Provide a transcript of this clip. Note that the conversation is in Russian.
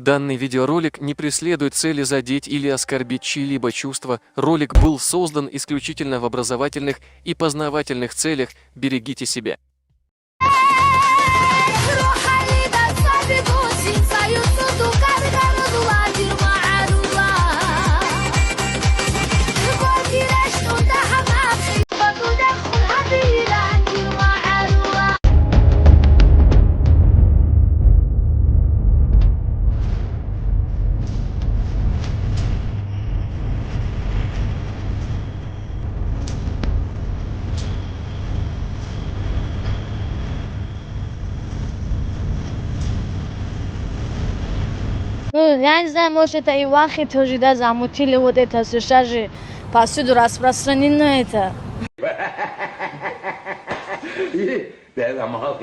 Данный видеоролик не преследует цели задеть или оскорбить чьи-либо чувства. Ролик был создан исключительно в образовательных и познавательных целях. Берегите себя. Ну, я не знаю, может это и вахи тоже, да, замутили вот это сейчас же повсюду распространено это. Да, мало